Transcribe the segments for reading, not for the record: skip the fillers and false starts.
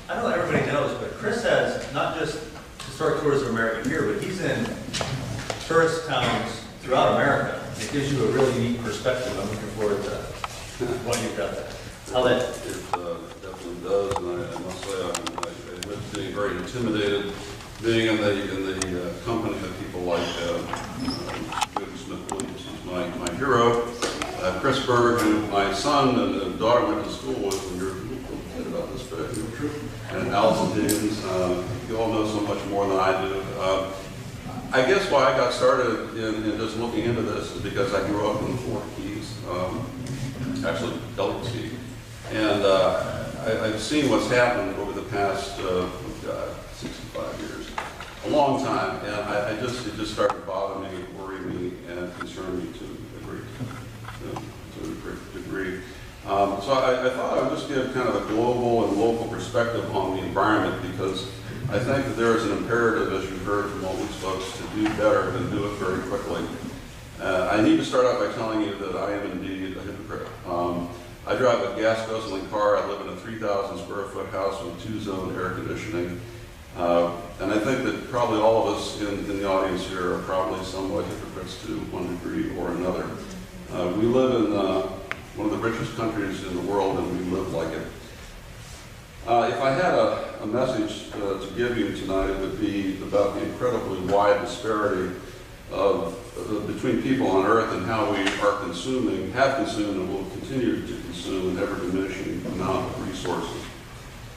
I don't know if everybody knows, but Chris has not just historic tours of America here, but he's in tourist towns throughout America. It gives you a really neat perspective. I'm looking forward to what you've got there. How that? It definitely does, and I must say I was being very intimidated being in the company of people like Smith-Williams, who's my hero, Chris Berg, who my son and daughter went to school with when you're a little kid about this big, and Allison Higgins. You all know so much more than I do. I guess why I got started in just looking into this is because I grew up in the Fort Keys, actually Delicacy, and I've seen what's happened over the past 65 years, a long time, and it just started bothering me, worrying me, and concerning me to a great degree. So I thought I would just give kind of a global and local perspective on the environment, because I think that there is an imperative, as you've heard from all these folks, to do better and do it very quickly. I need to start out by telling you that I am indeed a hypocrite. I drive a gas-guzzling car. I live in a 3,000 square foot house with 2-zone air conditioning. And I think that probably all of us in the audience here are probably somewhat hypocrites to one degree or another. We live in one of the richest countries in the world, and we live like it. If I had a message to give you tonight, it would be about the incredibly wide disparity between people on Earth and how we are consuming, have consumed, and will continue to consume an ever-diminishing amount of resources.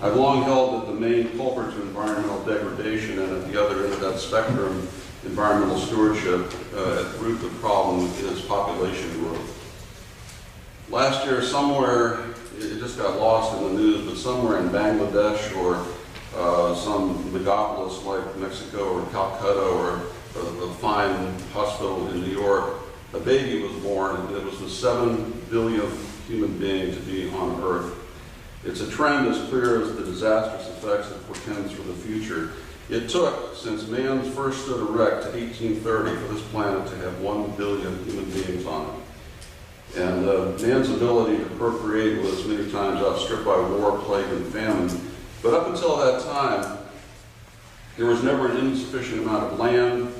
I've long held that the main culprit to environmental degradation, and at the other end of that spectrum, environmental stewardship, at the root of the problem is population growth. Last year, somewhere, it just got lost in the news, but somewhere in Bangladesh or some megapolis like Mexico or Calcutta or the fine hospital in New York, a baby was born, and it was the 7 billionth human being to be on Earth. It's a trend as clear as the disastrous effects it portends for the future. It took, since man first stood erect, to 1830 for this planet to have 1 billion human beings on it. And man's ability to procreate was many times outstripped by war, plague, and famine. But up until that time, there was never an insufficient amount of land,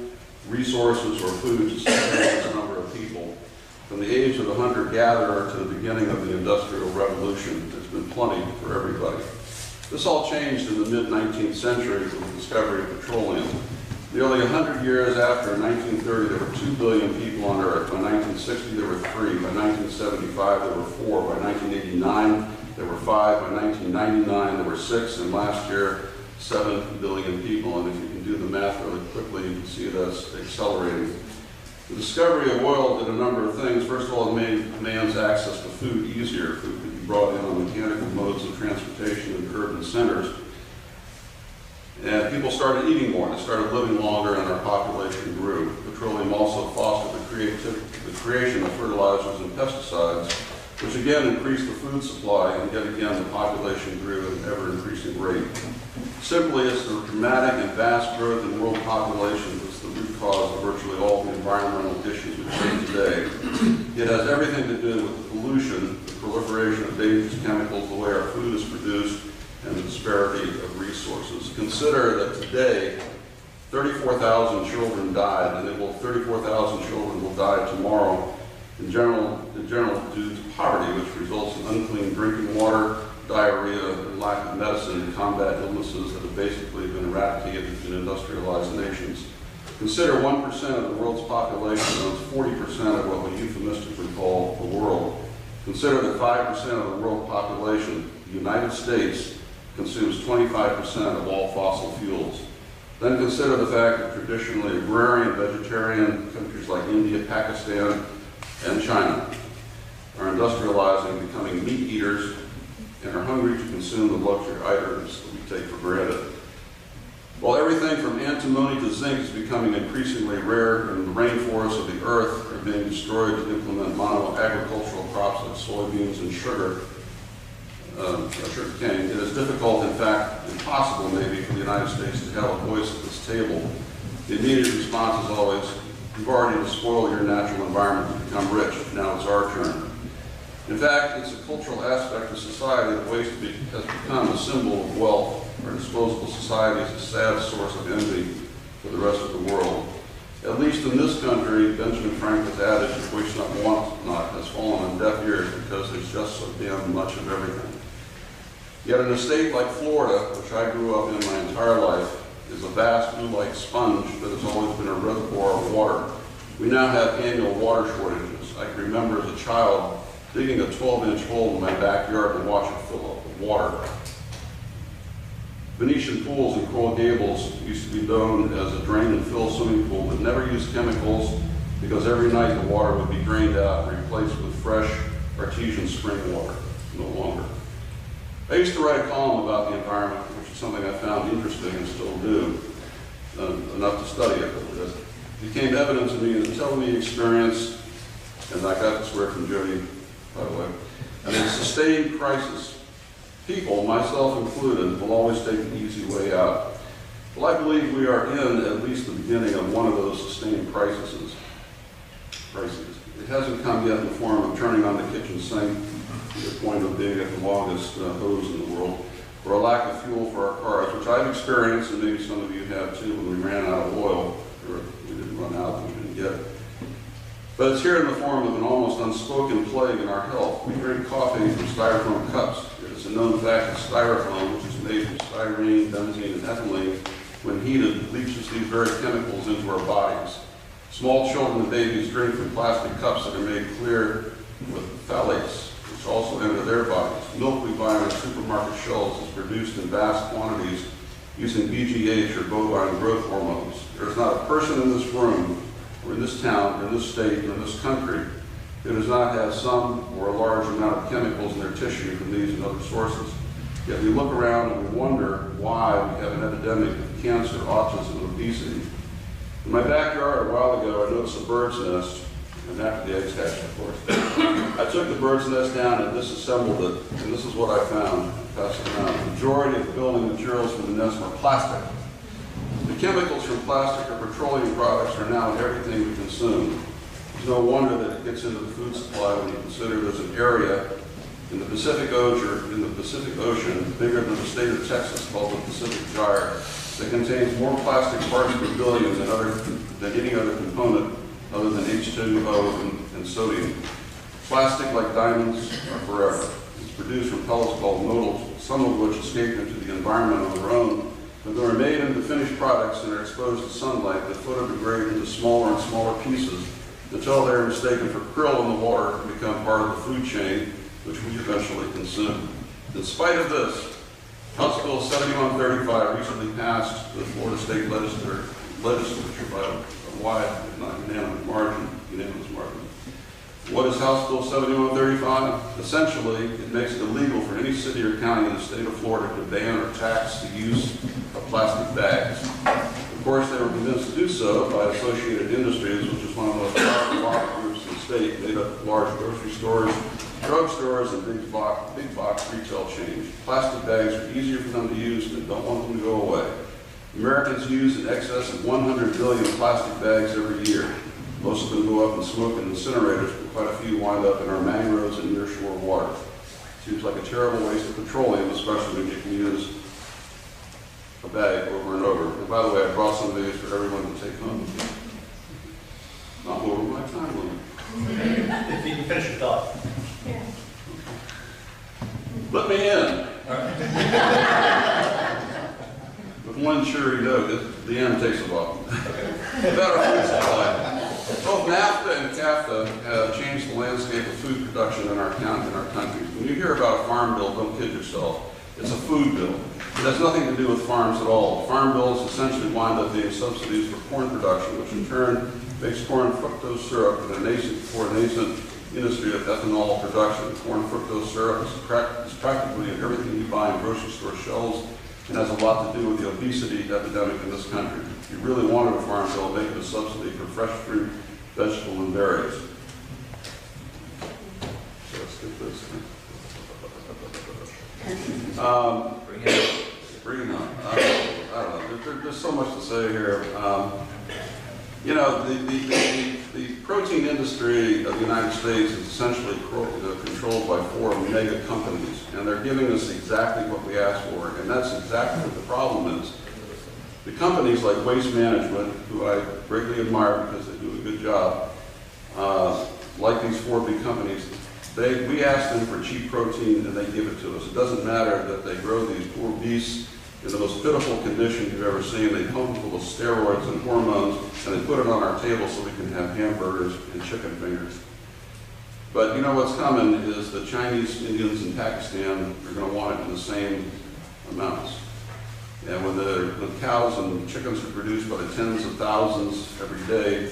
resources, or food to sustain this number of people. From the age of the hunter-gatherer to the beginning of the Industrial Revolution, there's been plenty for everybody. This all changed in the mid-19th century with the discovery of petroleum. Nearly 100 years after, in 1930, there were 2 billion people on Earth. By 1960, there were 3. By 1975, there were 4. By 1989, there were 5. By 1999, there were 6. And last year, 7 billion people. And if you can do the math really quickly, you can see that's accelerating. The discovery of oil did a number of things. First of all, it made man's access to food easier. Food could be brought in on mechanical modes of transportation in urban centers. And people started eating more, they started living longer, and our population grew. Petroleum also fostered the creation of fertilizers and pesticides, which again increased the food supply, and yet again the population grew at an ever-increasing rate. Simply, it's the dramatic and vast growth in world population that's the root cause of virtually all the environmental issues we face today. It has everything to do with the pollution, the proliferation of dangerous chemicals, the way our food is produced, and the disparity of resources. Consider that today, 34,000 children died, and 34,000 children will die tomorrow, in general due to poverty, which results in unclean drinking water, diarrhea, and lack of medicine to combat illnesses that have basically been eradicated in industrialized nations. Consider 1% of the world's population owns 40% of what we euphemistically call the world. Consider that 5% of the world population, the United States, consumes 25% of all fossil fuels. Then consider the fact that traditionally agrarian, vegetarian countries like India, Pakistan, and China are industrializing, becoming meat eaters, and are hungry to consume the luxury items that we take for granted. While everything from antimony to zinc is becoming increasingly rare, and the rainforests of the earth are being destroyed to implement mono-agricultural crops like soybeans and sugar cane, it is difficult, in fact, impossible maybe, for the United States to have a voice at this table. The immediate response is always, you've already spoiled your natural environment to become rich, now it's our turn. In fact, it's a cultural aspect of society that waste has become a symbol of wealth. Our disposable society is a sad source of envy for the rest of the world. At least in this country, Benjamin Franklin's adage, if waste not, want not, has fallen on deaf ears because there's just so damn much of everything. Yet in a state like Florida, which I grew up in my entire life, is a vast blue-like sponge that has always been a reservoir of water. We now have annual water shortages. I can remember as a child digging a 12-inch hole in my backyard and watch it fill up with water. Venetian pools in Coral Gables used to be known as a drain and fill swimming pool that never used chemicals because every night the water would be drained out and replaced with fresh artesian spring water, no longer. I used to write a column about the environment, which is something I found interesting and still do, enough to study it. But it became evident to me in the television experience, and I got this word from Jody, by the way, and in a sustained crisis. People, myself included, will always take the easy way out. Well, I believe we are in at least the beginning of one of those sustained crises. It hasn't come yet in the form of turning on the kitchen sink to the point of being at the longest hose in the world, or a lack of fuel for our cars, which I've experienced, and maybe some of you have too, when we ran out of oil, or we didn't run out, we didn't get it. But it's here in the form of an almost unspoken plague in our health. We drink coffee from styrofoam cups. It's a known fact that styrofoam, which is made from styrene, benzene, and ethylene, when heated, leaches these very chemicals into our bodies. Small children and babies drink from plastic cups that are made clear with phthalates, which also enter their bodies. Milk we buy on supermarket shelves is produced in vast quantities using BGH or bovine growth hormones. There is not a person in this room, or in this town, or in this state, or in this country who does not have some or a large amount of chemicals in their tissue from these and other sources. Yet we look around and we wonder why we have an epidemic of cancer, autism, and obesity. In my backyard a while ago, I noticed a bird's nest, and after the eggs hatched, of course. I took the bird's nest down and disassembled it, and this is what I found. Passed it around. The majority of the building materials for the nest were plastic. The chemicals from plastic or petroleum products are now in everything we consume. It's no wonder that it gets into the food supply when you consider there's an area in the Pacific Ocean, bigger than the state of Texas, called the Pacific Gyre, that contains more plastic parts per billion than any other component other than H2O and sodium. Plastic, like diamonds, are forever. It's produced from pellets called nodals, some of which escape into the environment on their own, but they are made into finished products and are exposed to sunlight that photodegrade into smaller and smaller pieces until they are mistaken for krill in the water and become part of the food chain, which we eventually consume. In spite of this, House Bill 7135 recently passed the Florida State Legislature by a wide, if not unanimous margin. What is House Bill 7135? Essentially, it makes it illegal for any city or county in the state of Florida to ban or tax the use of plastic bags. Of course, they were convinced to do so by Associated Industries, which is one of the most powerful lobby groups in the state, made up of large grocery stores, drugstores, and big box retail chains. Plastic bags are easier for them to use and don't want them to go away. Americans use in excess of 100 billion plastic bags every year. Most of them go up in smoke and incinerators, but quite a few wind up in our mangroves and nearshore water. Seems like a terrible waste of petroleum, especially when you can use a bag over and over. And by the way, I brought some of these for everyone to take home. Not over my time limit. If you can finish your thought. Yeah. Let me in. With one cheery note, the end takes a while. About our food supply. Both NAFTA and CAFTA have changed the landscape of food production in our country. When you hear about a farm bill, don't kid yourself. It's a food bill. It has nothing to do with farms at all. Farm bills essentially wind up being subsidies for corn production, which in turn makes corn fructose syrup in a nascent industry of ethanol production. Corn fructose syrup is practically in everything you buy in grocery store shelves and has a lot to do with the obesity epidemic in this country. If you really wanted a farm bill, make it a subsidy for fresh fruit, vegetables, and berries. So let's get this. Bring it on. I don't know. There's so much to say here. You know, the protein industry of the United States is essentially controlled by 4 mega companies, and they're giving us exactly what we asked for, and that's exactly what the problem is. The companies like Waste Management, who I greatly admire because they do a good job, like these 4 big companies, we ask them for cheap protein and they give it to us. It doesn't matter that they grow these poor beasts in the most pitiful condition you've ever seen. They pump them full of steroids and hormones, and they put it on our table so we can have hamburgers and chicken fingers. But you know what's coming is the Chinese, Indians, and Pakistan are going to want it in the same amounts. And when the cows and chickens are produced by the tens of thousands every day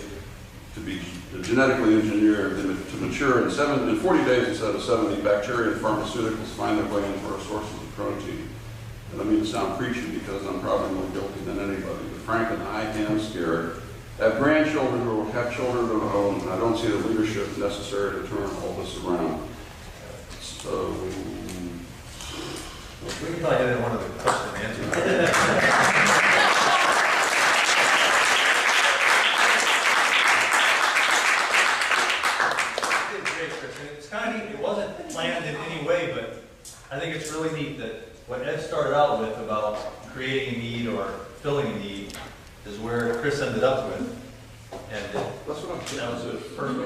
to be genetically engineered to mature in 40 days instead of 70, bacteria and pharmaceuticals find their way into our sources of protein. And I mean to sound preachy because I'm probably more guilty than anybody, but frankly, I am scared. I have grandchildren who will have children of their own, and I don't see the leadership necessary to turn all this around. So, we can probably get into one of the question and answers. It's kind of neat. It wasn't planned in any way, but I think it's really neat that what Ed started out with about creating a need or filling a need is where Chris ended up with. And that's what I'm saying. That was the first